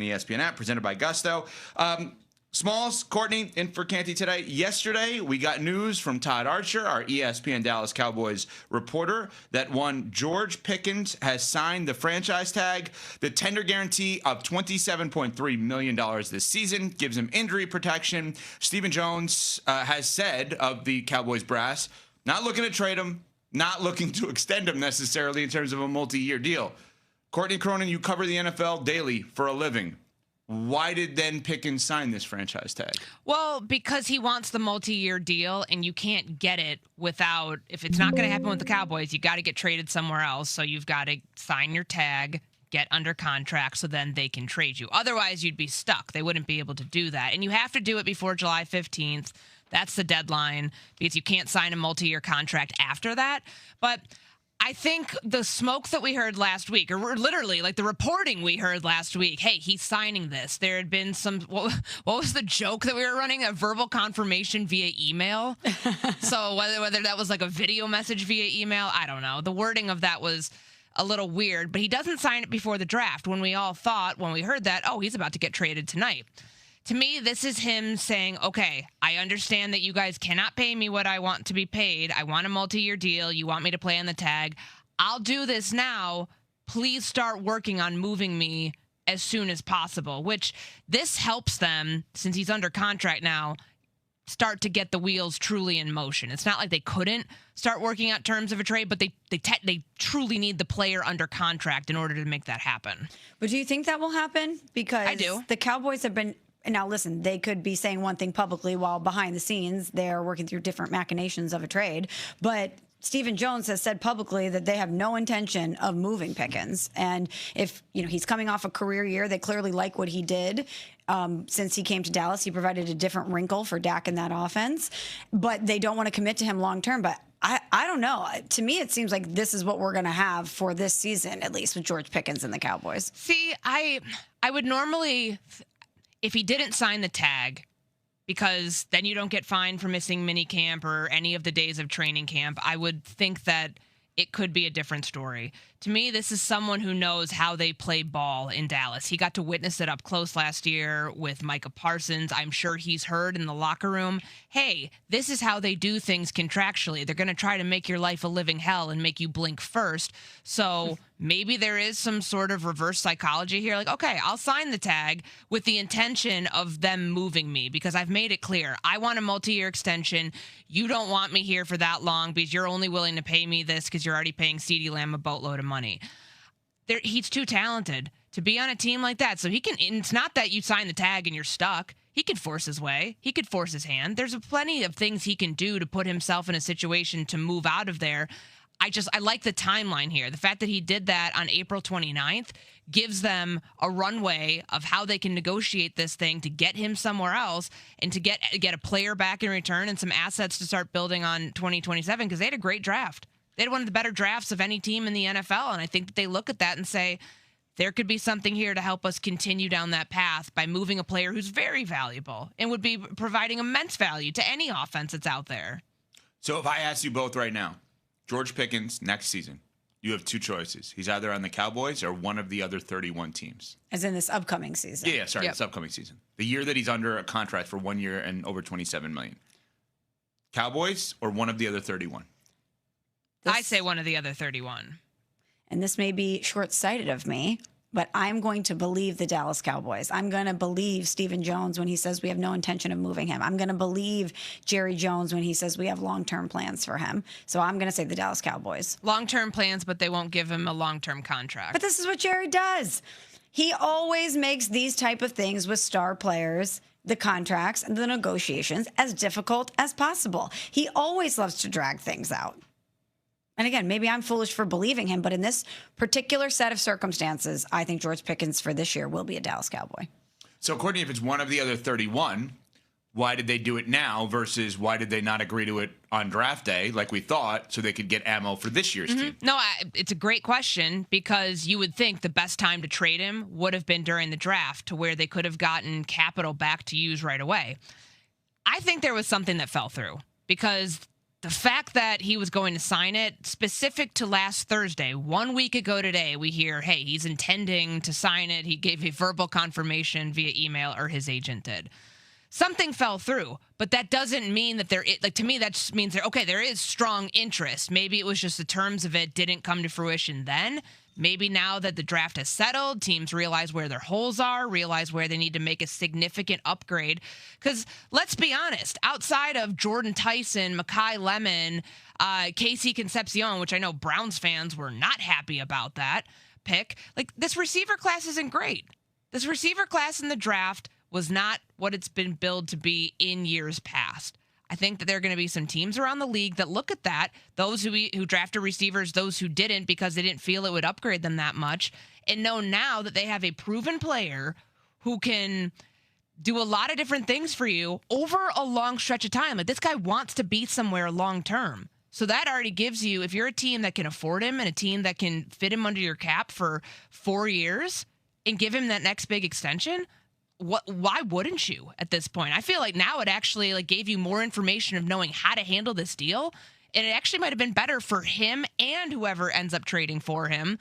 the ESPN app, presented by Gusto. Smalls, Courtney, in for Canty today. Yesterday, we got news from Todd Archer, our ESPN Dallas Cowboys reporter, that one George Pickens has signed the franchise tag. The tender guarantee of $27.3 million this season gives him injury protection. Stephen Jones has said of the Cowboys brass, not looking to trade him, not looking to extend him necessarily in terms of a multi-year deal. Courtney Cronin, you cover the NFL daily for a living. Why did then Pickens sign this franchise tag? Well, because he wants the multi-year deal, and you can't get it without, if it's not going to happen with the Cowboys, you got to get traded somewhere else. So you've got to sign your tag, get under contract, so then they can trade you. Otherwise, you'd be stuck. They wouldn't be able to do that. And you have to do it before July 15th. That's the deadline, because you can't sign a multi-year contract after that. But I think the smoke that we heard last week, or literally like the reporting we heard last week, hey, he's signing this. There had been some, what was the joke that we were running? A verbal confirmation via email. So whether that was like a video message via email, I don't know. The wording of that was a little weird, but he doesn't sign it before the draft, when we all thought, when we heard that, oh, he's about to get traded tonight. To me, this is him saying, okay, I understand that you guys cannot pay me what I want to be paid. I want a multi-year deal. You want me to play on the tag. I'll do this now. Please start working on moving me as soon as possible, which this helps them, since he's under contract now, start to get the wheels truly in motion. It's not like they couldn't start working out terms of a trade, but they truly need the player under contract in order to make that happen. But do you think that will happen? Because I do. The Cowboys have been... Now, listen, they could be saying one thing publicly while behind the scenes they're working through different machinations of a trade. But Stephen Jones has said publicly that they have no intention of moving Pickens. And if he's coming off a career year, they clearly like what he did. Since he came to Dallas, he provided a different wrinkle for Dak in that offense. But they don't want to commit to him long term. But I don't know. To me, it seems like this is what we're going to have for this season, at least with George Pickens and the Cowboys. See, I would normally... If he didn't sign the tag, because then you don't get fined for missing minicamp or any of the days of training camp, I would think that it could be a different story. To me, this is someone who knows how they play ball in Dallas. He got to witness it up close last year with Micah Parsons. I'm sure he's heard in the locker room, hey, this is how they do things contractually. They're going to try to make your life a living hell and make you blink first. So maybe there is some sort of reverse psychology here. Like, okay, I'll sign the tag with the intention of them moving me, because I've made it clear. I want a multi-year extension. You don't want me here for that long because you're only willing to pay me this because you're already paying CeeDee Lamb a boatload of money. He's too talented to be on a team like that. So he can, it's not that you sign the tag and you're stuck. He could force his way. He could force his hand. There's plenty of things he can do to put himself in a situation to move out of there. I like the timeline here. The fact that he did that on April 29th gives them a runway of how they can negotiate this thing to get him somewhere else and to get a player back in return and some assets to start building on 2027, because they had a great draft. They had one of the better drafts of any team in the NFL, and I think that they look at that and say, there could be something here to help us continue down that path by moving a player who's very valuable and would be providing immense value to any offense that's out there. So if I ask you both right now, George Pickens next season, you have two choices. He's either on the Cowboys or one of the other 31 teams. As in this upcoming season. Yeah, sorry, this upcoming season. The year that he's under a contract for 1 year and over $27 million. Cowboys or one of the other 31? I say one of the other 31. And this may be short-sighted of me, but I'm going to believe the Dallas Cowboys. I'm going to believe Stephen Jones when he says we have no intention of moving him. I'm going to believe Jerry Jones when he says we have long-term plans for him. So I'm going to say the Dallas Cowboys. Long-term plans, but they won't give him a long-term contract. But this is what Jerry does. He always makes these type of things with star players, the contracts and the negotiations, as difficult as possible. He always loves to drag things out. And again, maybe I'm foolish for believing him, but in this particular set of circumstances, I think George Pickens for this year will be a Dallas Cowboy. So, Courtney, if it's one of the other 31, why did they do it now versus why did they not agree to it on draft day like we thought so they could get ammo for this year's team? No, it's a great question, because you would think the best time to trade him would have been during the draft, to where they could have gotten capital back to use right away. I think there was something that fell through, because the fact that he was going to sign it, specific to last Thursday, 1 week ago today, we hear, hey, he's intending to sign it. He gave a verbal confirmation via email, or his agent did. Something fell through, but that doesn't mean that to me, that just means there is strong interest. Maybe it was just the terms of it didn't come to fruition then. Maybe now that the draft has settled, teams realize where their holes are, realize where they need to make a significant upgrade. Because let's be honest, outside of Jordan Tyson, Mekhi Lemon, Casey Concepcion, which I know Browns fans were not happy about that pick, like, this receiver class isn't great. This receiver class in the draft was not what it's been billed to be in years past. I think that there are going to be some teams around the league that look at that, those who drafted receivers, those who didn't because they didn't feel it would upgrade them that much, and know now that they have a proven player who can do a lot of different things for you over a long stretch of time. Like, this guy wants to be somewhere long term. So that already gives you, if you're a team that can afford him and a team that can fit him under your cap for 4 years and give him that next big extension, why wouldn't you at this point? I feel like now it actually gave you more information of knowing how to handle this deal. And it actually might have been better for him and whoever ends up trading for him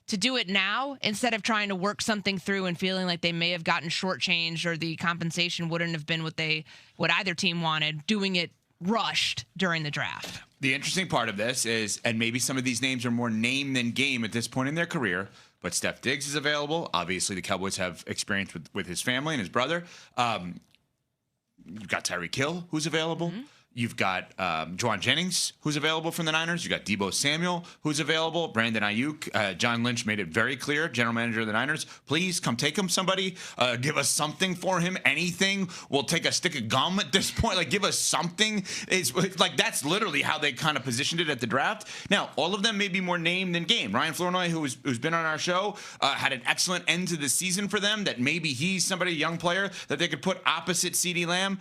to do it now instead of trying to work something through and feeling like they may have gotten shortchanged or the compensation wouldn't have been what either team wanted, doing it rushed during the draft. The interesting part of this is, and maybe some of these names are more name than game at this point in their career, but Steph Diggs is available. Obviously, the Cowboys have experience with his family and his brother. You've got Tyreek Hill, who's available. Mm-hmm. You've got Juwan Jennings, who's available from the Niners. You've got Deebo Samuel, who's available. Brandon Ayuk. John Lynch made it very clear, general manager of the Niners, please come take him, somebody. Give us something for him, anything. We'll take a stick of gum at this point. Give us something. It's that's literally how they kind of positioned it at the draft. Now, all of them may be more name than game. Ryan Flournoy, who's been on our show, had an excellent end to the season for them, that maybe he's somebody, a young player, that they could put opposite CeeDee Lamb.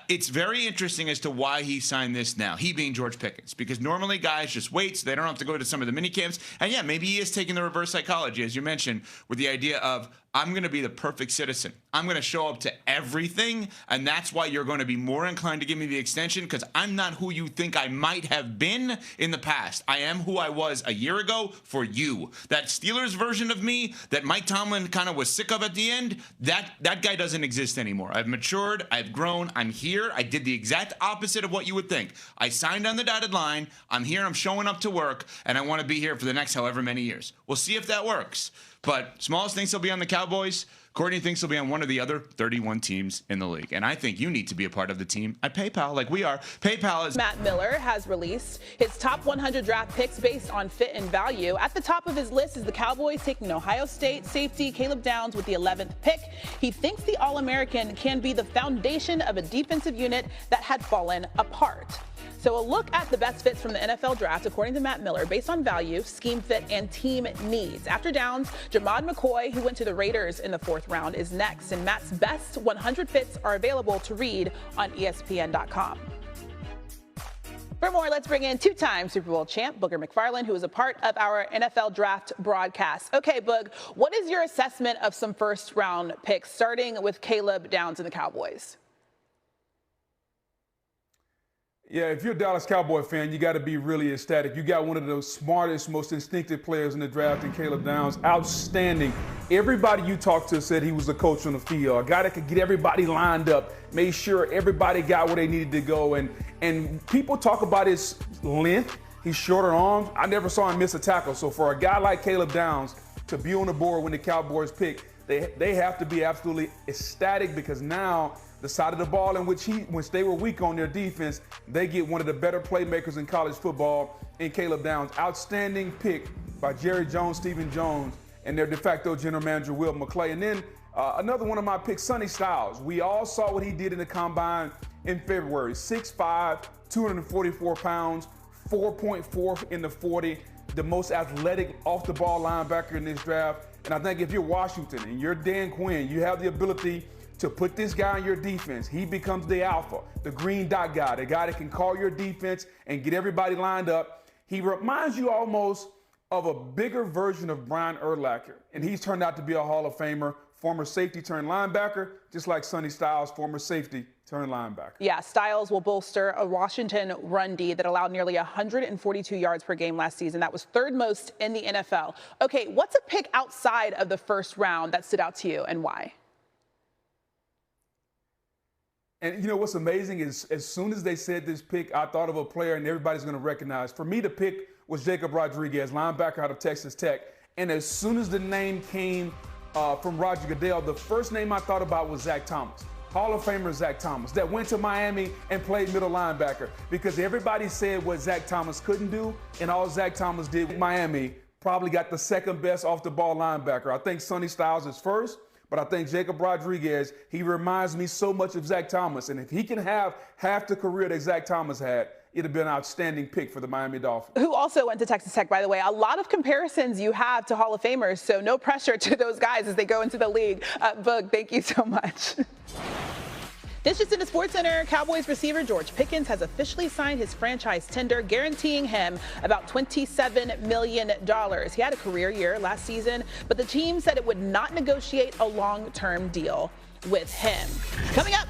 It's very interesting as to why he signed this now, he being George Pickens, because normally guys just wait so they don't have to go to some of the mini camps. And yeah, maybe he is taking the reverse psychology, as you mentioned, with the idea of, I'm going to be the perfect citizen. I'm going to show up to everything, and that's why you're going to be more inclined to give me the extension, because I'm not who you think I might have been in the past. I am who I was a year ago for you. That Steelers version of me that Mike Tomlin kind of was sick of at the end, that guy doesn't exist anymore. I've matured. I've grown. I'm here. I did the exact opposite of what you would think. I signed on the dotted line. I'm here. I'm showing up to work, and I want to be here for the next however many years. We'll see if that works. But Smalls thinks he'll be on the Cowboys. Courtney thinks he'll be on one of the other 31 teams in the league. And I think you need to be a part of the team at PayPal, like we are. PayPal is... Matt Miller has released his top 100 draft picks based on fit and value. At the top of his list is the Cowboys taking Ohio State safety Caleb Downs with the 11th pick. He thinks the All-American can be the foundation of a defensive unit that had fallen apart. So a look at the best fits from the NFL draft, according to Matt Miller, based on value, scheme fit, and team needs. After Downs, Jamad McCoy, who went to the Raiders in the 4th round, is next, and Matt's best 100 fits are available to read on ESPN.com. For more, let's bring in two-time Super Bowl champ Booger McFarland, who is a part of our NFL draft broadcast. Okay, Boog, what is your assessment of some first-round picks, starting with Caleb Downs and the Cowboys? Yeah, if you're a Dallas Cowboy fan, you got to be really ecstatic. You got one of the smartest, most instinctive players in the draft in Caleb Downs. Outstanding. Everybody you talked to said he was a coach on the field, a guy that could get everybody lined up, made sure everybody got where they needed to go. And people talk about his length. He's shorter arms. I never saw him miss a tackle. So for a guy like Caleb Downs to be on the board when the Cowboys pick, they have to be absolutely ecstatic, because now the side of the ball in which they were weak on their defense, they get one of the better playmakers in college football in Caleb Downs. Outstanding pick by Jerry Jones, Stephen Jones, and their de facto general manager, Will McClay. And then another one of my picks, Sonny Styles. We all saw what he did in the combine in February. 6'5", 244 pounds, 4.4 in the 40, the most athletic off-the-ball linebacker in this draft. And I think if you're Washington and you're Dan Quinn, you have the ability to put this guy on your defense. He becomes the alpha, the green dot guy, the guy that can call your defense and get everybody lined up. He reminds you almost of a bigger version of Brian Urlacher, and he's turned out to be a Hall of Famer. former safety turned linebacker, just like Sonny Styles, former safety turned linebacker. Yeah, Styles will bolster a Washington run D that allowed nearly 142 yards per game last season. That was third most in the NFL. Okay, what's a pick outside of the first round that stood out to you and why? And you know what's amazing is as soon as they said this pick, I thought of a player and everybody's going to recognize. For me, the pick was Jacob Rodriguez, linebacker out of Texas Tech. And as soon as the name came from Roger Goodell, the first name I thought about was Zach Thomas. Hall of Famer Zach Thomas that went to Miami and played middle linebacker because everybody said what Zach Thomas couldn't do, and all Zach Thomas did with Miami probably got the second best off the ball linebacker. I think Sonny Styles is first, but I think Jacob Rodriguez, he reminds me so much of Zach Thomas. And if he can have half the career that Zach Thomas had, it'd have been an outstanding pick for the Miami Dolphins. Who also went to Texas Tech, by the way. A lot of comparisons you have to Hall of Famers, so no pressure to those guys as they go into the league. Boog, thank you so much. This just into SportsCenter. Cowboys receiver George Pickens has officially signed his franchise tender, guaranteeing him about $27 million. He had a career year last season, but the team said it would not negotiate a long-term deal with him. Coming up,